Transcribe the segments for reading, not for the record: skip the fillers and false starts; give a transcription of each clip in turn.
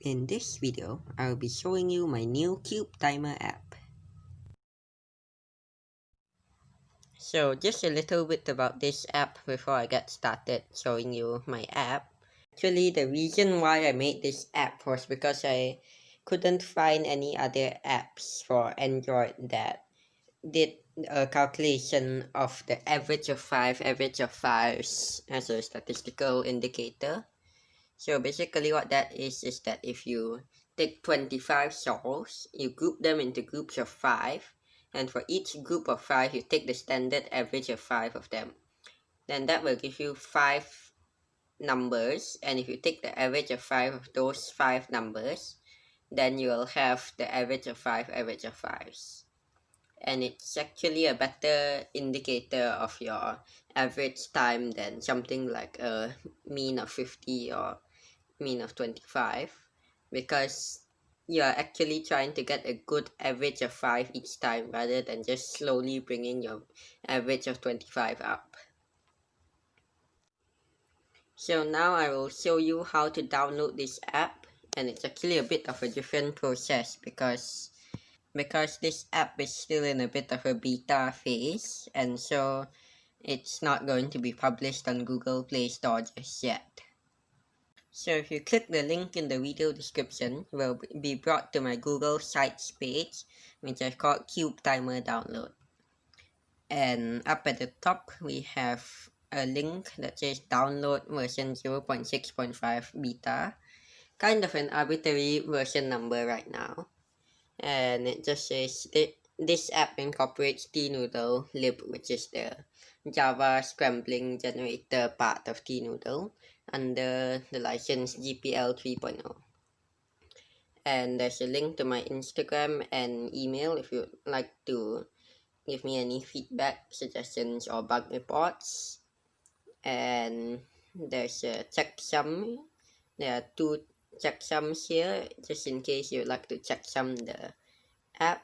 In this video, I'll be showing you my new Cube Timer app. So just a little bit about this app before I get started showing you my app. Actually, the reason why I made this app was because I couldn't find any other apps for Android that did a calculation of the average of fives as a statistical indicator. So basically what that is that if you take 25 souls, you group them into groups of 5, and for each group of 5, you take the standard average of 5 of them. Then that will give you 5 numbers, and if you take the average of 5 of those 5 numbers, then you will have the average of 5s. And it's actually a better indicator of your average time than something like a mean of 50 or mean of 25, because you are actually trying to get a good average of 5 each time rather than just slowly bringing your average of 25 up. So now I will show you how to download this app, and it's actually a bit of a different process because this app is still in a bit of a beta phase, and so it's not going to be published on Google Play Store just yet. So if you click the link in the video description, you will be brought to my Google Sites page, which I called Cube Timer Download. And up at the top, we have a link that says download version 0.6.5 beta, kind of an arbitrary version number right now. And it just says this app incorporates tnoodle lib, which is the Java scrambling generator part of tnoodle, under the license GPL 3.0. And there's a link to my Instagram and email if you'd like to give me any feedback, suggestions, or bug reports. And there's a checksum. There are 2 checksums here, just in case you'd like to checksum the app.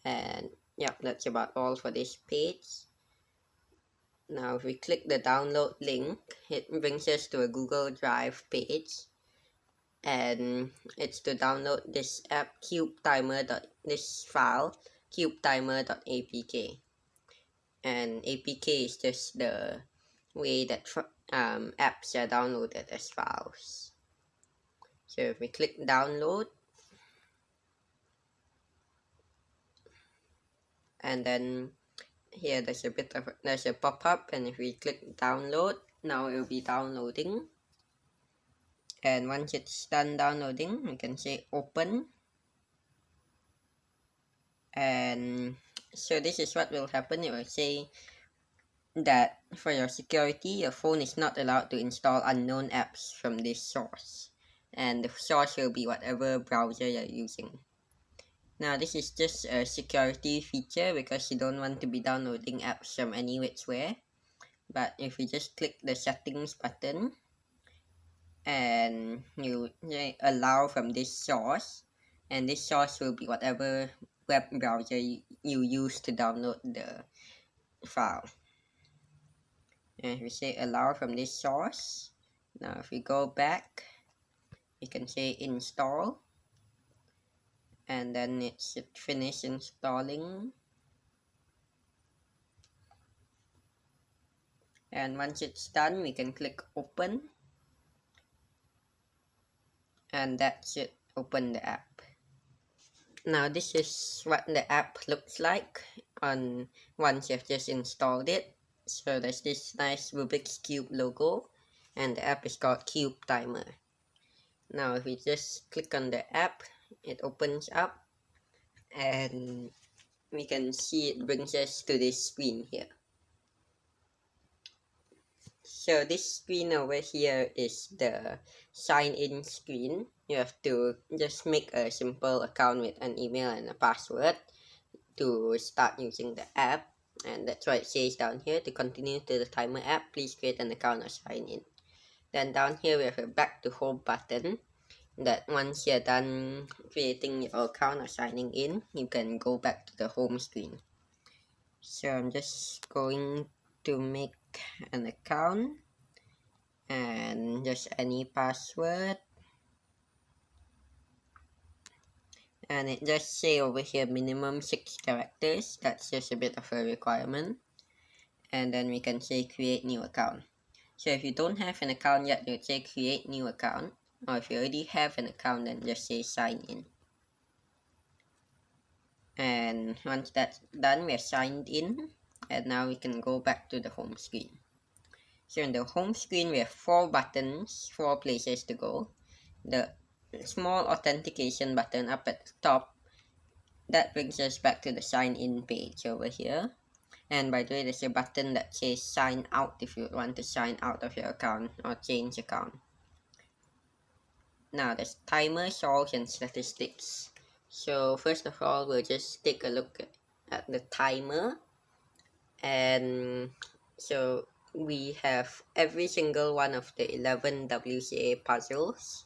And yeah, that's about all for this page. Now if we click the download link, it brings us to a Google Drive page, and it's to download this app this file cubetimer.apk. And apk is just the way that apps are downloaded as files. So if we click download, and then here there's a pop-up, and if we click download, now it will be downloading. And once it's done downloading, we can say open. And so this is what will happen. It will say that for your security, your phone is not allowed to install unknown apps from this source, and the source will be whatever browser you're using. Now this is just a security feature because you don't want to be downloading apps from any whichwhere. But if we just click the settings button and you allow from this source, and this source will be whatever web browser you use to download the file. And if we say allow from this source, now if we go back, you can say install, and then it should finish installing. And once it's done, we can click open, and that should open the app. Now this is what the app looks like once you've just installed it. So there's this nice Rubik's Cube logo, and the app is called Cube Timer. Now if we just click on the app, it opens up, and we can see it brings us to this screen here. So this screen over here is the sign in screen. You have to just make a simple account with an email and a password to start using the app, and that's what it says down here. To continue to the timer app, please create an account or sign in. Then down here we have a back to home button, that once you're done creating your account or signing in, you can go back to the home screen. So I'm just going to make an account and just any password, and it just say over here minimum 6 characters. That's just a bit of a requirement. And then we can say create new account. So if you don't have an account yet, you say create new account, or if you already have an account, then just say sign in. And once that's done, we're signed in, and now we can go back to the home screen. So in the home screen, we have 4 buttons, 4 places to go. The small authentication button up at the top, that brings us back to the sign in page over here. And by the way, there's a button that says sign out if you want to sign out of your account or change account. Now there's timer, solves, and statistics. So first of all, we'll just take a look at the timer. And so we have every single one of the 11 WCA puzzles,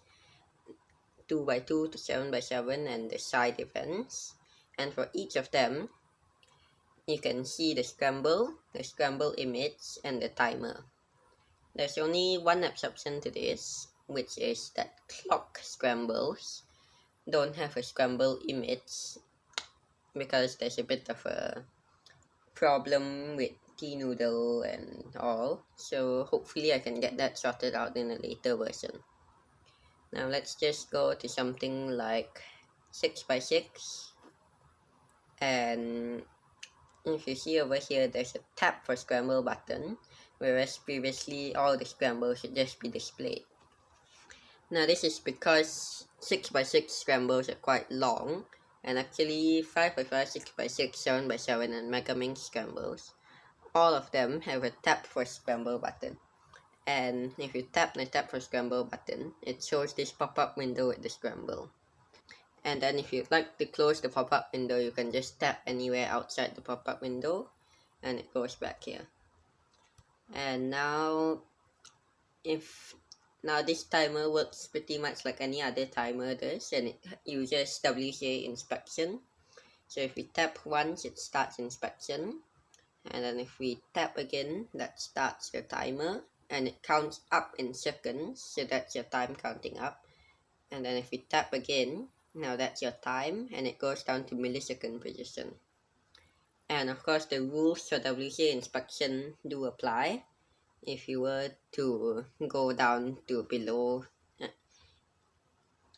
2x2 to 7x7, and the side events. And for each of them, you can see the scramble image, and the timer. There's only one exception to this, which is that clock scrambles don't have a scramble image because there's a bit of a problem with tnoodle and all. So hopefully I can get that sorted out in a later version. Now let's just go to something like 6x6, and if you see over here, there's a tap for scramble button, whereas previously all the scrambles should just be displayed. Now this is because 6x6 scrambles are quite long, and actually 5x5, 6x6, 7x7, and Mega Mink scrambles, all of them have a tap for scramble button. And if you tap the tap for scramble button, it shows this pop-up window with the scramble. And then if you'd like to close the pop-up window, you can just tap anywhere outside the pop-up window and it goes back here. And now this timer works pretty much like any other timer does, and it uses WCA inspection. So if we tap once, it starts inspection, and then if we tap again, that starts the timer, and it counts up in seconds, so that's your time counting up. And then if we tap again, now that's your time, and it goes down to millisecond precision. And of course the rules for WCA inspection do apply. If you were to go down to below,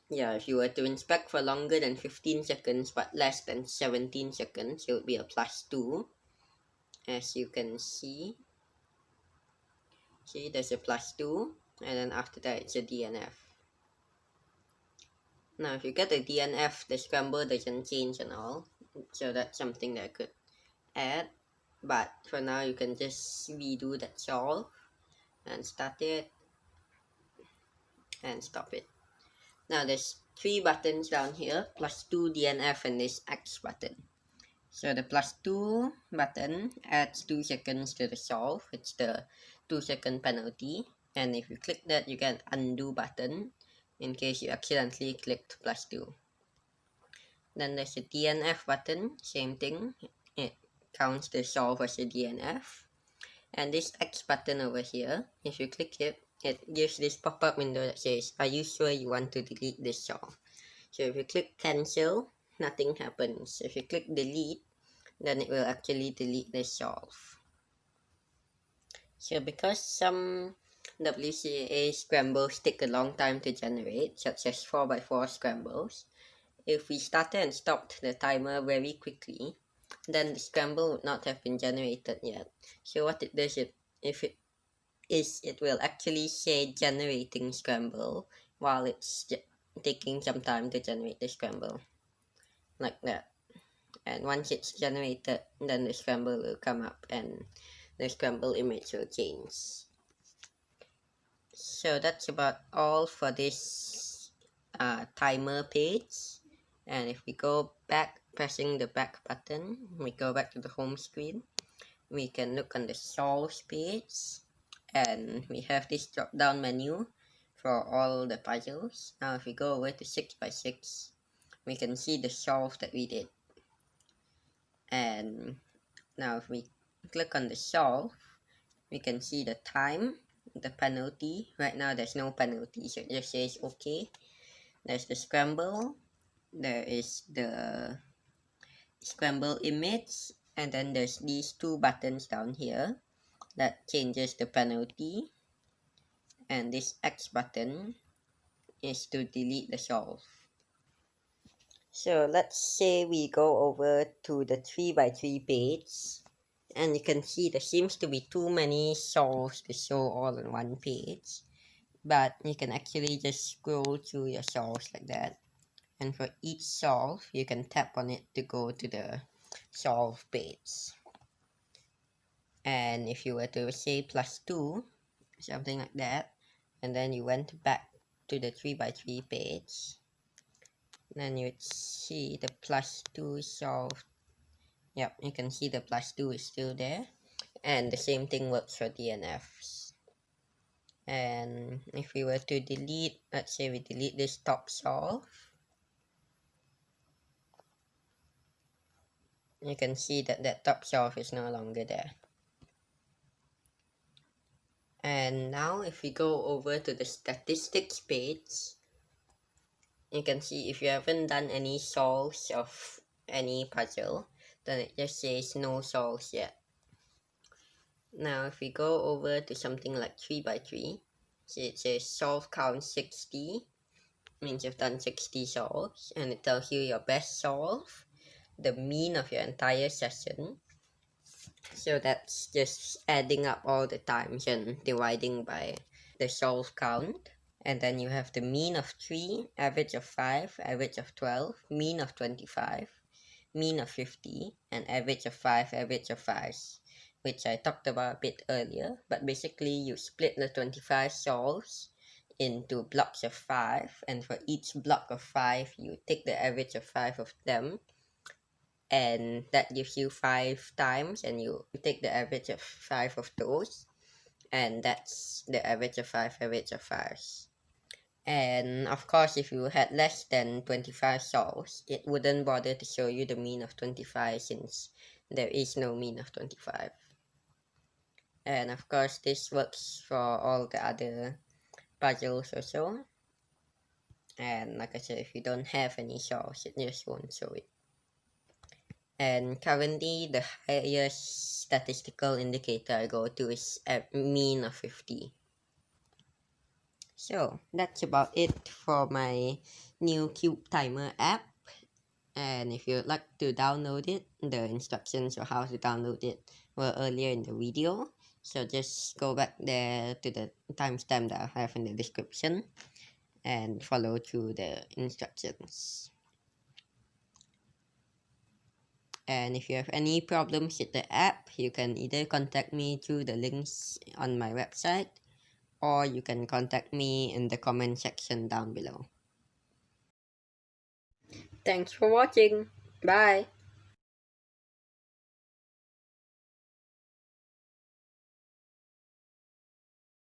if you were to inspect for longer than 15 seconds but less than 17 seconds, it would be a +2. As you can see, there's a +2, and then after that it's a DNF. Now if you get a DNF, the scramble doesn't change and all, so that's something that I could add. But for now, you can just redo that solve and start it and stop it. Now there's 3 buttons down here, +2, DNF, and this X button. So the +2 button adds 2 seconds to the solve. It's the 2-second penalty, and if you click that, you get an undo button in case you accidentally clicked +2. Then there's a DNF button, same thing, it counts the solve as a DNF. And this X button over here, if you click it, it gives this pop-up window that says, are you sure you want to delete this solve? So if you click cancel, nothing happens. If you click delete, then it will actually delete this solve. So because some WCA scrambles take a long time to generate, such as 4x4 scrambles, if we started and stopped the timer very quickly, then the scramble would not have been generated yet. So what it does, it will actually say generating scramble while it's taking some time to generate the scramble, like that. And once it's generated, then the scramble will come up and the scramble image will change. So that's about all for this timer page. And if we go back, pressing the back button, we go back to the home screen, we can look on the solves page, and we have this drop down menu for all the puzzles. Now if we go over to 6x6, we can see the solve that we did. And now if we click on the solve, we can see the time, the penalty. Right now there's no penalty, so it just says okay. There's the scramble, there is the scramble image, and then there's these two buttons down here that changes the penalty, and this X button is to delete the solve. So let's say we go over to the 3x3 page, and you can see there seems to be too many solves to show all on one page, but you can actually just scroll through your solves like that, and for each solve you can tap on it to go to the solve page. And if you were to say +2, something like that, and then you went back to the 3x3 page, then you'd see the +2 solved. Yep, you can see the +2 is still there, and the same thing works for DNFs. And if we were to delete, let's say we delete this top solve, you can see that that top solve is no longer there. And now if we go over to the statistics page, you can see if you haven't done any solves of any puzzle, then it just says no solves yet. Now if we go over to something like 3x3, so it says solve count 60, means you've done 60 solves, and it tells you your best solve, the mean of your entire session. So that's just adding up all the times and dividing by the solve count. And then you have the mean of 3, average of 5, average of 12, mean of 25, mean of 50, and average of 5, average of 5, which I talked about a bit earlier. But basically you split the 25 solves into blocks of 5, and for each block of 5 you take the average of 5 of them, and that gives you 5 times, and you take the average of 5 of those, and that's the average of 5, average of 5. And of course, if you had less than 25 solves, it wouldn't bother to show you the mean of 25 since there is no mean of 25. And of course, this works for all the other puzzles also. And like I said, if you don't have any solves, it just won't show it. And currently, the highest statistical indicator I go to is a mean of 50. So that's about it for my new cube timer app. And if you'd like to download it, the instructions for how to download it were earlier in the video. So just go back there to the timestamp that I have in the description and follow through the instructions. And if you have any problems with the app, you can either contact me through the links on my website, or you can contact me in the comment section down below. Thanks for watching. Bye.